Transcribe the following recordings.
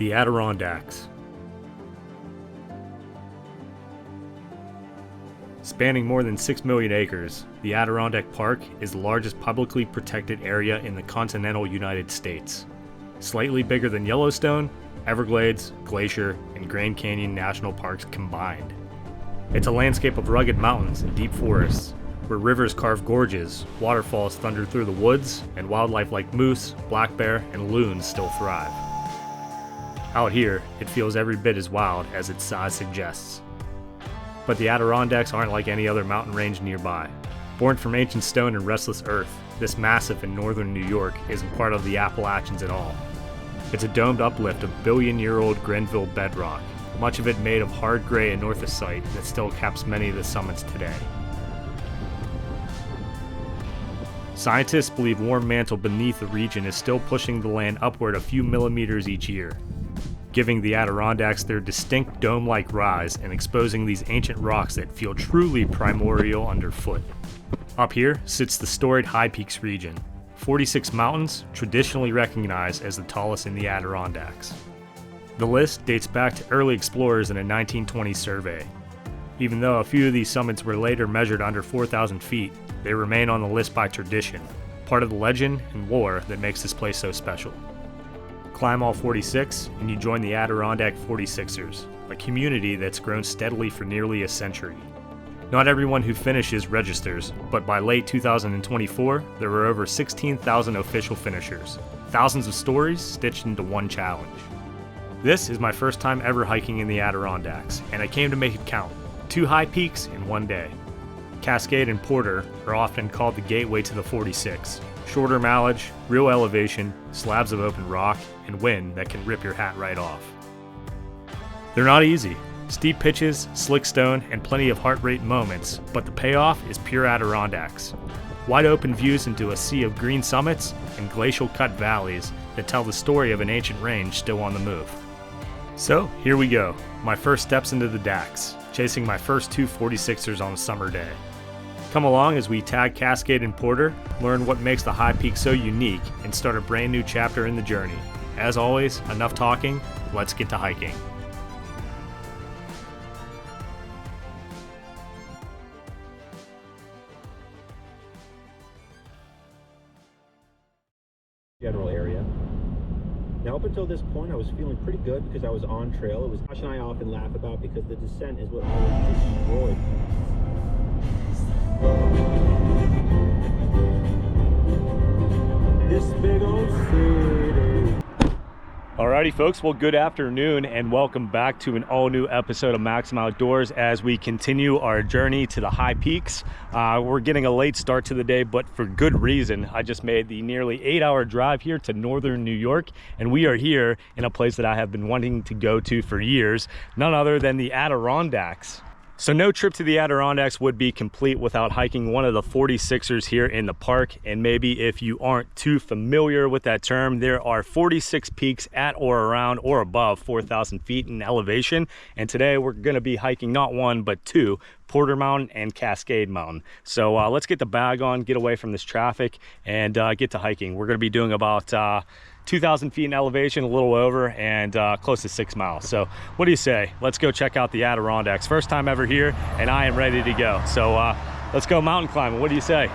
The Adirondacks. Spanning more than 6 million acres, the Adirondack Park is the largest publicly protected area in the continental United States. Slightly bigger than Yellowstone, Everglades, Glacier, and Grand Canyon National Parks combined. It's a landscape of rugged mountains and deep forests, where rivers carve gorges, waterfalls thunder through the woods, and wildlife like moose, black bear, and loons still thrive. Out here, it feels every bit as wild as its size suggests. But the Adirondacks aren't like any other mountain range nearby. Born from ancient stone and restless earth, this massif in northern New York isn't part of the Appalachians at all. It's a domed uplift of billion-year-old Grenville bedrock, much of it made of hard gray anorthosite that still caps many of the summits today. Scientists believe warm mantle beneath the region is still pushing the land upward a few millimeters each year, giving the Adirondacks their distinct dome-like rise and exposing these ancient rocks that feel truly primordial underfoot. Up here sits the storied High Peaks region, 46 mountains traditionally recognized as the tallest in the Adirondacks. The list dates back to early explorers in a 1920 survey. Even though a few of these summits were later measured under 4,000 feet, they remain on the list by tradition, part of the legend and lore that makes this place so special. Climb all 46 and you join the Adirondack 46ers, a community that's grown steadily for nearly a century. Not everyone who finishes registers, but by late 2024, there were over 16,000 official finishers, thousands of stories stitched into one challenge. This is my first time ever hiking in the Adirondacks, and I came to make it count. 2 high peaks in one day. Cascade and Porter are often called the gateway to the 46. Shorter mileage, real elevation, slabs of open rock, and wind that can rip your hat right off. They're not easy. Steep pitches, slick stone, and plenty of heart rate moments, but the payoff is pure Adirondacks. Wide open views into a sea of green summits and glacial cut valleys that tell the story of an ancient range still on the move. So here we go, my first steps into the Dacks, chasing my first 2 46ers on a summer day. Come along as we tag Cascade and Porter, learn what makes the High Peaks so unique, and start a brand new chapter in the journey. As always, enough talking, let's get to hiking. General area. Now up until this point I was feeling pretty good because I was on trail. It was Josh and I often laugh about because the descent is what always destroyed. This big old city. Alrighty folks, well good afternoon and welcome back to an all new episode of Maximum Outdoors as we continue our journey to the High Peaks. We're getting a late start to the day, but for good reason. I just made the nearly 8-hour drive here to northern New York, and we are here in a place that I have been wanting to go to for years, none other than the Adirondacks. So no trip to the Adirondacks would be complete without hiking one of the 46ers here in the park. And maybe if you aren't too familiar with that term, there are 46 peaks at or around or above 4,000 feet in elevation. And today we're going to be hiking not one, but 2, Porter Mountain and Cascade Mountain. So let's get the bag on, get away from this traffic, and get to hiking. We're going to be doing about 2,000 feet in elevation, a little over, and close to 6 miles. So what do you say? Let's go check out the Adirondacks. First time ever here, and I am ready to go. So let's go mountain climbing. What do you say?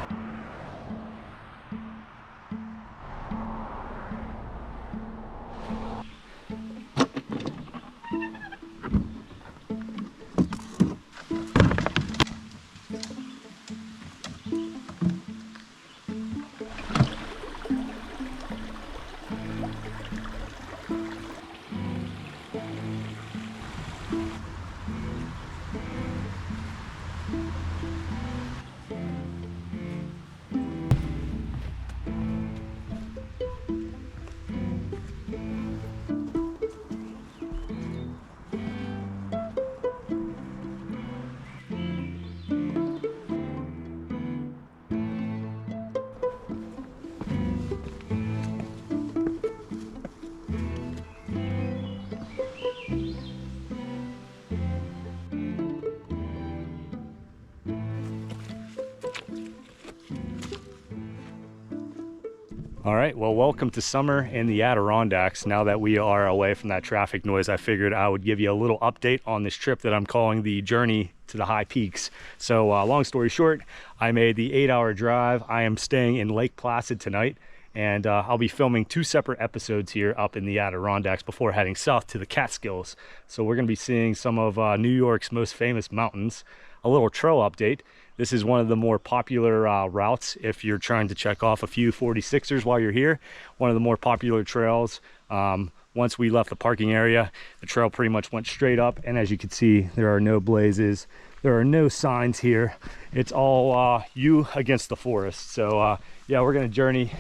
All right, well, welcome to summer in the Adirondacks. Now that we are away from that traffic noise, I figured I would give you a little update on this trip that I'm calling the Journey to the High Peaks. So long story short, I made the 8-hour drive. I am staying in Lake Placid tonight, and I'll be filming 2 separate episodes here up in the Adirondacks before heading south to the Catskills. So we're gonna be seeing some of New York's most famous mountains, a little trail update. This is one of the more popular routes if you're trying to check off a few 46ers while you're here. One of the more popular trails. Once we left the parking area, the trail pretty much went straight up, and as you can see, there are no blazes. There are no signs here. It's all you against the forest. So yeah, we're gonna journey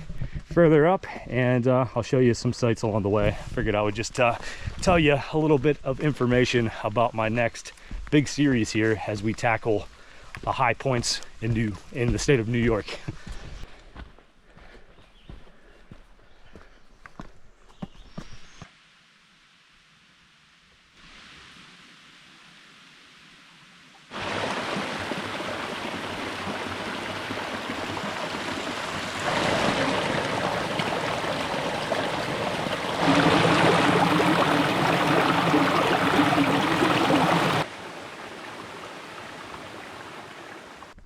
further up, and I'll show you some sights along the way. I figured I would just tell you a little bit of information about my next big series here as we tackle the high points in the state of New York.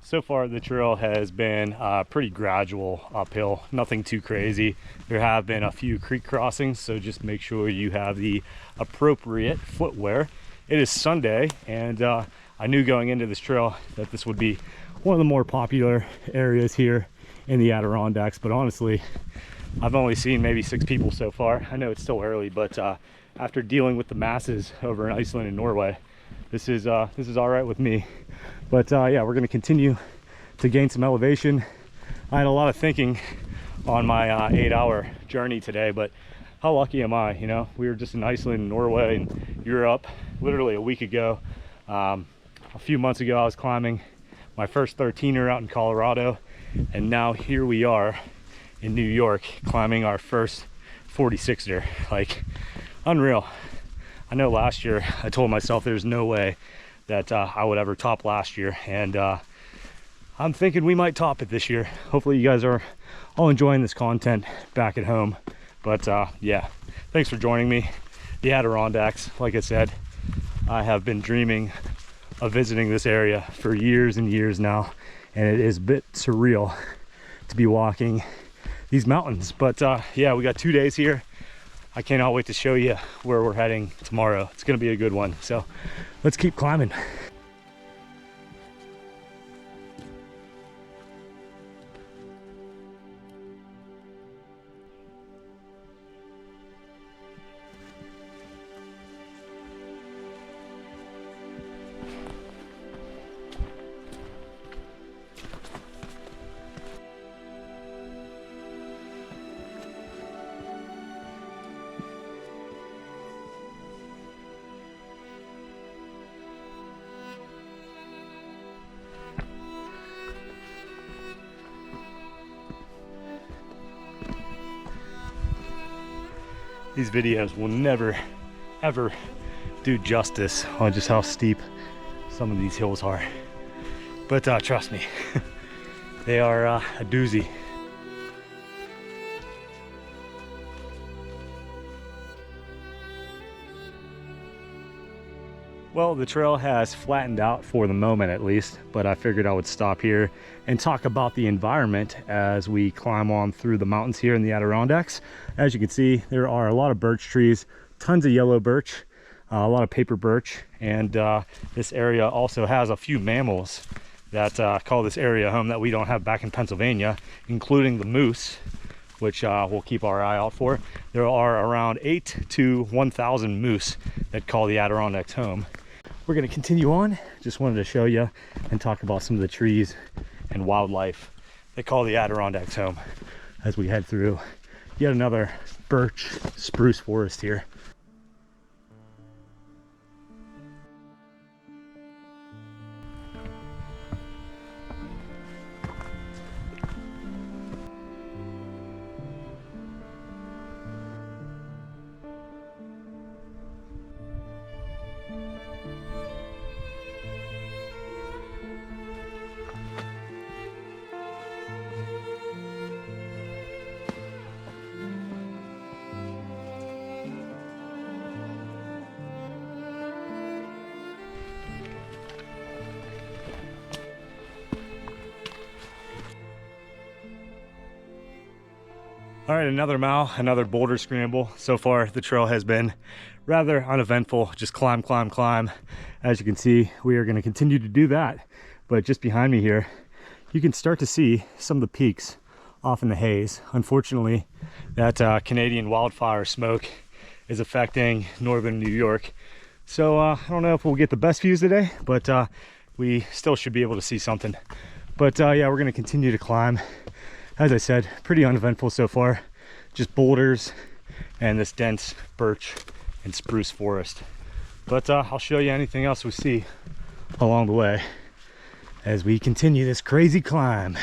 So far, the trail has been pretty gradual uphill, nothing too crazy. There have been a few creek crossings, so just make sure you have the appropriate footwear. It is Sunday, and I knew going into this trail that this would be one of the more popular areas here in the Adirondacks, but honestly, I've only seen maybe 6 people so far. I know it's still early, but after dealing with the masses over in Iceland and Norway, this is all right with me. But yeah, we're going to continue to gain some elevation. I had a lot of thinking on my 8-hour journey today, but how lucky am I? You know, we were just in Iceland, Norway, and Europe literally a week ago. A few months ago, I was climbing my first 13er out in Colorado, and now here we are in New York climbing our first 46er. Like, unreal. I know last year I told myself there's no way that I would ever top last year, and I'm thinking we might top it this year. Hopefully you guys are all enjoying this content back at home. But yeah, thanks for joining me. The Adirondacks, like I said, I have been dreaming of visiting this area for years and years now, and it is a bit surreal to be walking these mountains. But yeah, we got 2 days here. I cannot wait to show you where we're heading tomorrow. It's gonna be a good one. So let's keep climbing. These videos will never, ever do justice on just how steep some of these hills are. But trust me, they are a doozy. Well, the trail has flattened out for the moment at least, but I figured I would stop here and talk about the environment as we climb on through the mountains here in the Adirondacks. As you can see, there are a lot of birch trees, tons of yellow birch, a lot of paper birch, and this area also has a few mammals that call this area home that we don't have back in Pennsylvania, including the moose, which we'll keep our eye out for. There are around 8 to 1,000 moose that call the Adirondacks home. We're going to continue on. Just wanted to show you and talk about some of the trees and wildlife that call the Adirondacks home as we head through yet another birch spruce forest here. All right, another mile, another boulder scramble. So far, the trail has been rather uneventful. Just climb, climb, climb. As you can see, we are going to continue to do that. But just behind me here, you can start to see some of the peaks off in the haze. Unfortunately, that Canadian wildfire smoke is affecting northern New York. So I don't know if we'll get the best views today, but we still should be able to see something. But yeah, we're going to continue to climb. As I said, pretty uneventful so far. Just boulders and this dense birch and spruce forest. But I'll show you anything else we see along the way as we continue this crazy climb.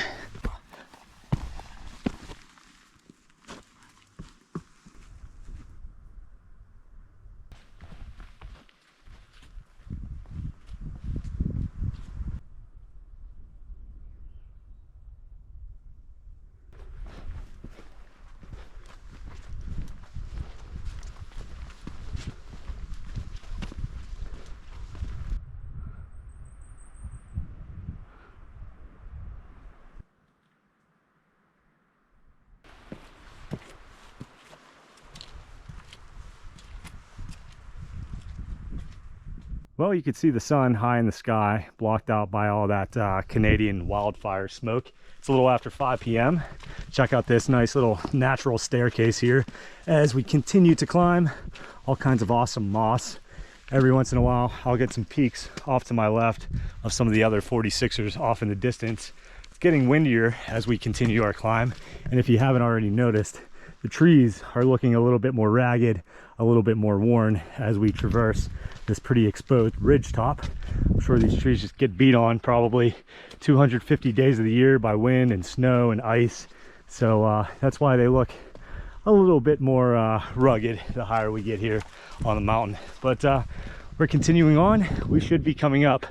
Well, you can see the sun high in the sky, blocked out by all that Canadian wildfire smoke. It's a little after 5 p.m. Check out this nice little natural staircase here as we continue to climb. All kinds of awesome moss. Every once in a while, I'll get some peaks off to my left of some of the other 46ers off in the distance. It's getting windier as we continue our climb. And if you haven't already noticed, the trees are looking a little bit more ragged, a little bit more worn as we traverse this pretty exposed ridge top. I'm sure these trees just get beat on probably 250 days of the year by wind and snow and ice. So that's why they look a little bit more rugged the higher we get here on the mountain. But we're continuing on. We should be coming up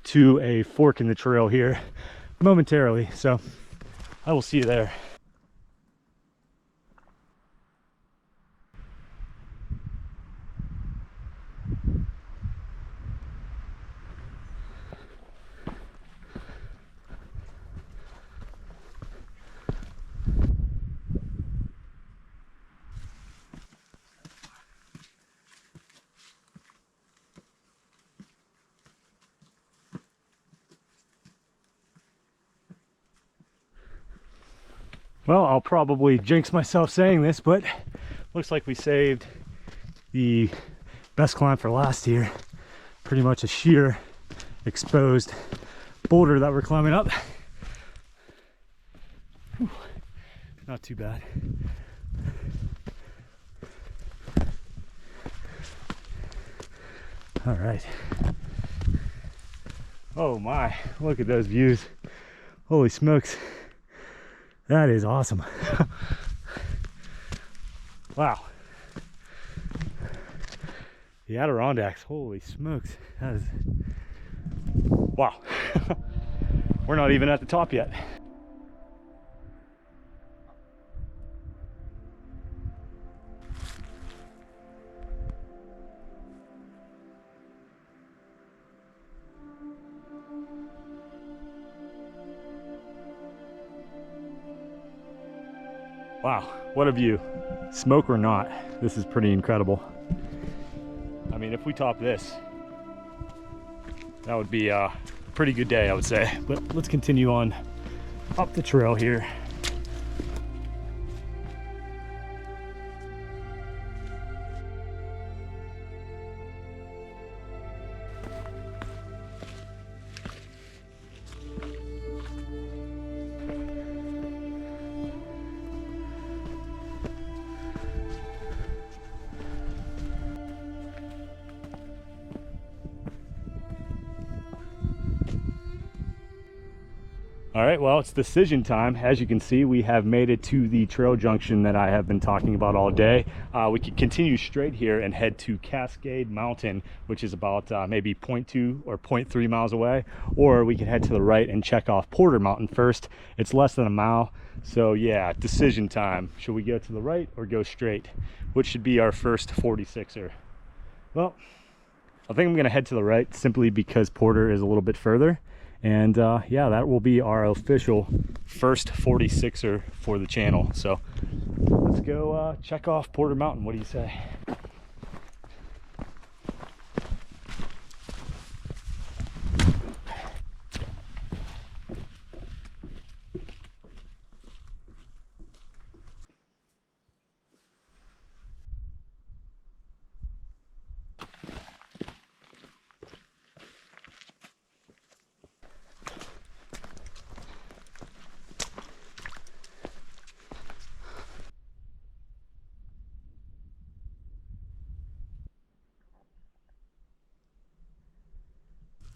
to a fork in the trail here momentarily. So I will see you there. Well, I'll probably jinx myself saying this, but looks like we saved the best climb for last here. Pretty much a sheer exposed boulder that we're climbing up. Whew, not too bad. All right. Oh my, look at those views. Holy smokes. That is awesome. Wow. The Adirondacks, holy smokes. That is, wow. We're not even at the top yet. Wow, what a view. Smoke or not, this is pretty incredible. I mean, if we top this, that would be a pretty good day, I would say. But let's continue on up the trail here. All right, well, it's decision time. As you can see, we have made it to the trail junction that I have been talking about all day. We could continue straight here and head to Cascade Mountain, which is about maybe 0.2 or 0.3 miles away, or we could head to the right and check off Porter Mountain first. It's less than a mile, so yeah, decision time. Should we go to the right or go straight? Which should be our first 46er? Well, I think I'm gonna head to the right simply because Porter is a little bit further. And yeah, that will be our official first 46er for the channel. So let's let's go check off Porter Mountain. What do you say?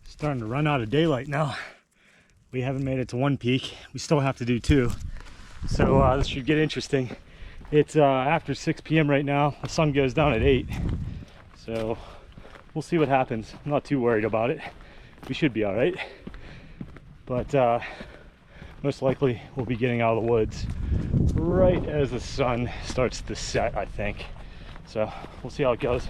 Starting to run out of daylight now. We haven't made it to one peak. We still have to do two. So this should get interesting. It's after 6 p.m. right now. The sun goes down at 8. So we'll see what happens. I'm not too worried about it. We should be all right. But most likely we'll be getting out of the woods right as the sun starts to set, I think. So we'll see how it goes.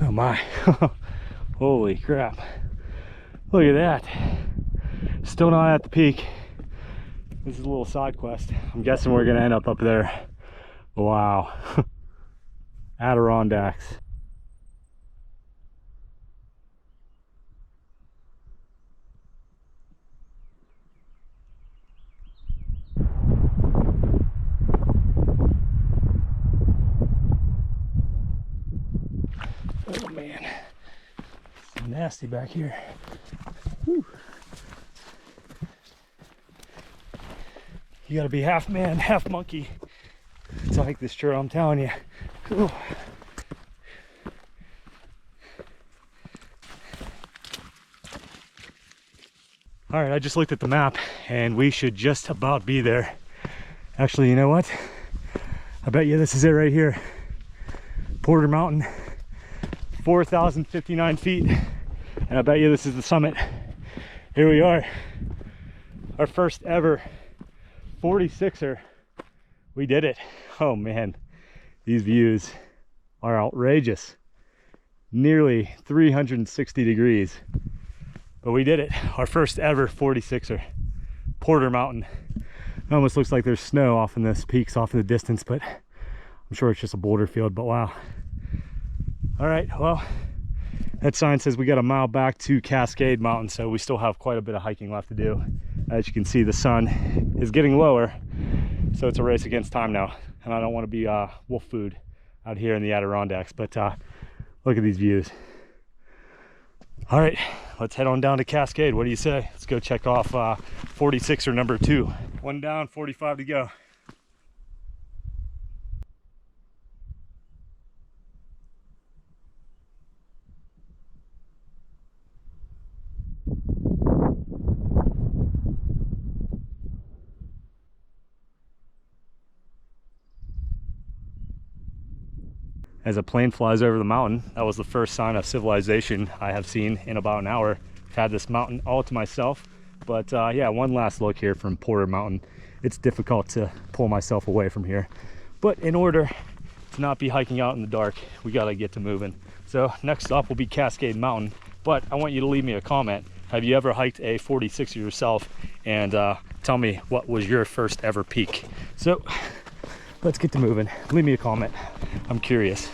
Oh my, holy crap. Look at that. Still not at the peak. This is a little side quest. I'm guessing we're gonna end up there. Wow. Adirondacks. Oh man, it's nasty back here. Whew. You gotta be half man, half monkey to hike this trail, I'm telling you. Ooh. All right, I just looked at the map and we should just about be there. Actually, you know what? I bet you this is it right here. Porter Mountain, 4,059 feet. And I bet you this is the summit. Here we are. Our first ever 46er. We did it. Oh man, these views are outrageous. Nearly 360 degrees. But we did it. Our first ever 46er. Porter Mountain. It almost looks like there's snow off in this peaks off in the distance, but I'm sure it's just a boulder field, but wow. All right, well, that sign says we got a mile back to Cascade Mountain, so we still have quite a bit of hiking left to do. As you can see, the sun is getting lower, so it's a race against time now. And I don't want to be wolf food out here in the Adirondacks, but look at these views. All right, let's head on down to Cascade. What do you say? Let's go check off 46er number 2. 1 down, 45 to go. As a plane flies over the mountain, that was the first sign of civilization I have seen in about an hour. I've had this mountain all to myself, but yeah, one last look here from Porter Mountain. It's difficult to pull myself away from here, but in order to not be hiking out in the dark, we gotta get to moving. So next stop will be Cascade Mountain, but I want you to leave me a comment. Have you ever hiked a 46 yourself? And tell me, what was your first ever peak? So let's get to moving. Leave me a comment. I'm curious.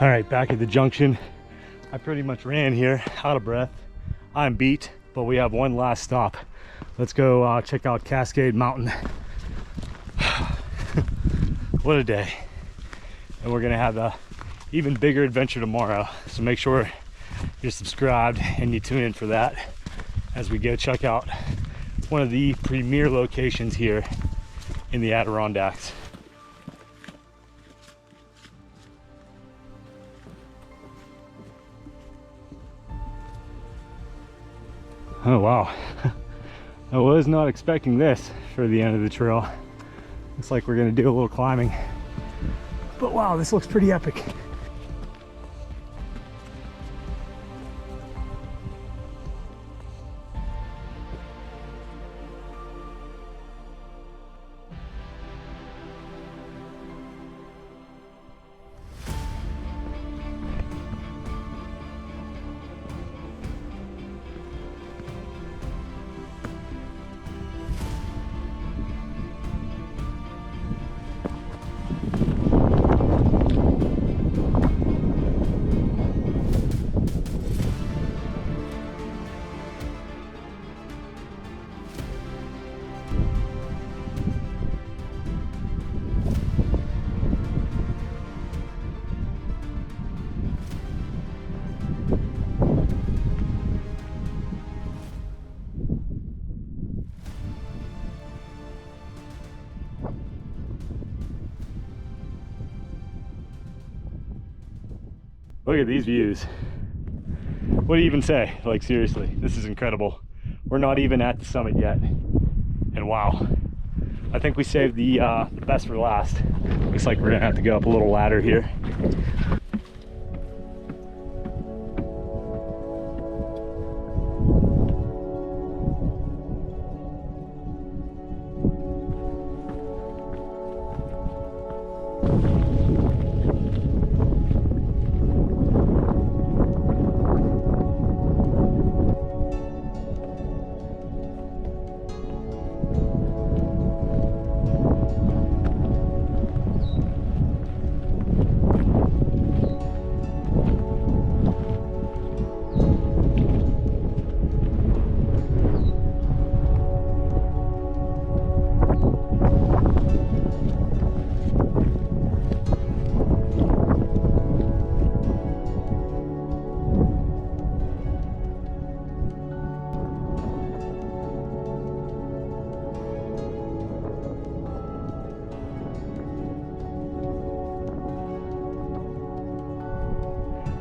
All right, back at the junction. I pretty much ran here, out of breath. I'm beat, but we have one last stop. Let's go check out Cascade Mountain. What a day. and we're gonna have a even bigger adventure tomorrow. So make sure you're subscribed and you tune in for that as we go check out one of the premier locations here in the Adirondacks. Oh wow, I was not expecting this for the end of the trail. Looks like we're gonna do a little climbing, but wow, this looks pretty epic. Look at these views. What do you even say? Like seriously, this is incredible. We're not even at the summit yet. And wow, I think we saved the best for last. Looks like we're gonna have to go up a little ladder here.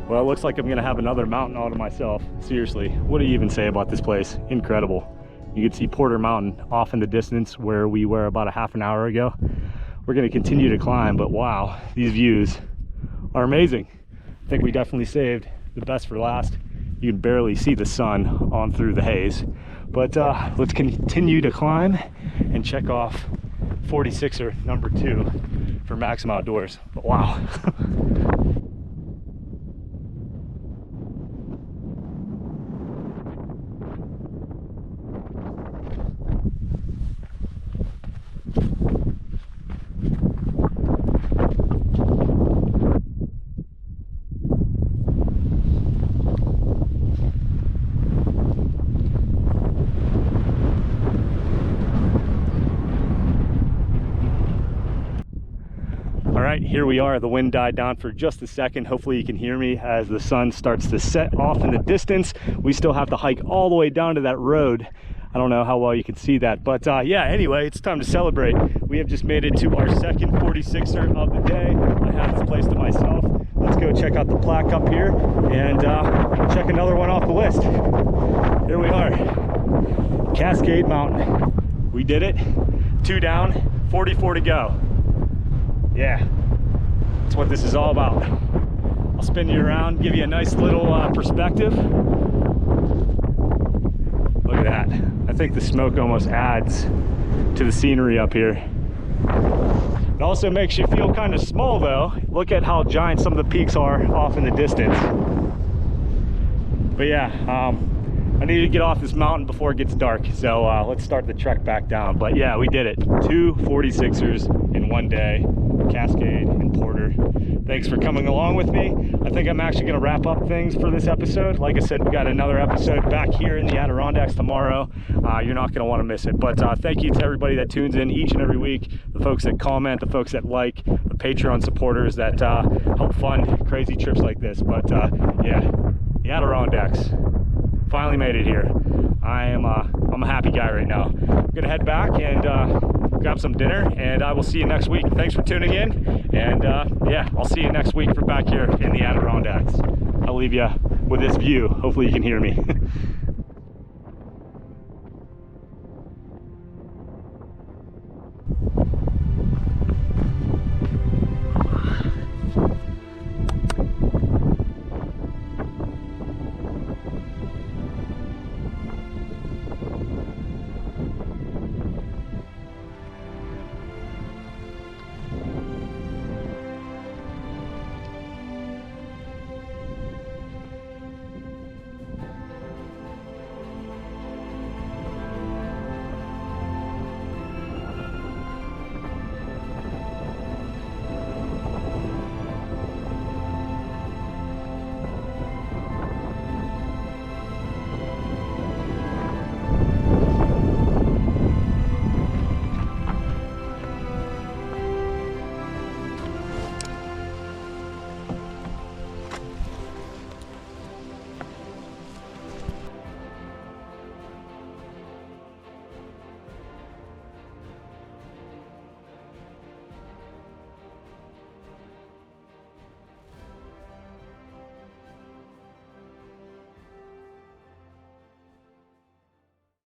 Well, it looks like I'm gonna have another mountain all to myself. Seriously, what do you even say about this place? Incredible. You can see Porter Mountain off in the distance where we were about a half an hour ago. We're gonna continue to climb, but wow, these views are amazing. I think we definitely saved the best for last. You can barely see the sun on through the haze. But let's continue to climb and check off 46er number 2 for Maximum Outdoors. But wow. Here we are. The wind died down for just a second. Hopefully you can hear me as the sun starts to set off in the distance. We still have to hike all the way down to that road. I don't know how well you can see that, but yeah, anyway, it's time to celebrate. We have just made it to our second 46er of the day. I have this place to myself. Let's go check out the plaque up here and check another one off the list. Here we are, Cascade Mountain. We did it. 2 down, 44 to go. Yeah, that's what this is all about. I'll spin you around, give you a nice little perspective. Look at that. I think the smoke almost adds to the scenery up here. It also makes you feel kind of small though. Look at how giant some of the peaks are off in the distance. But yeah, I need to get off this mountain before it gets dark. So let's start the trek back down. But yeah, we did it. 2 46ers in one day. Cascade and Porter. Thanks for coming along with me. I think I'm actually going to wrap up things for this episode. Like I said, we got another episode back here in the Adirondacks tomorrow. You're not going to want to miss it. But thank you to everybody that tunes in each and every week, the folks that comment, the folks that like, the Patreon supporters that help fund crazy trips like this. But yeah, the Adirondacks finally made it here. I'm a happy guy right now. I'm going to head back and grab some dinner, and I will see you next week. Thanks for tuning in, and yeah, I'll see you next week for back here in the Adirondacks. I'll leave you with this view. Hopefully you can hear me.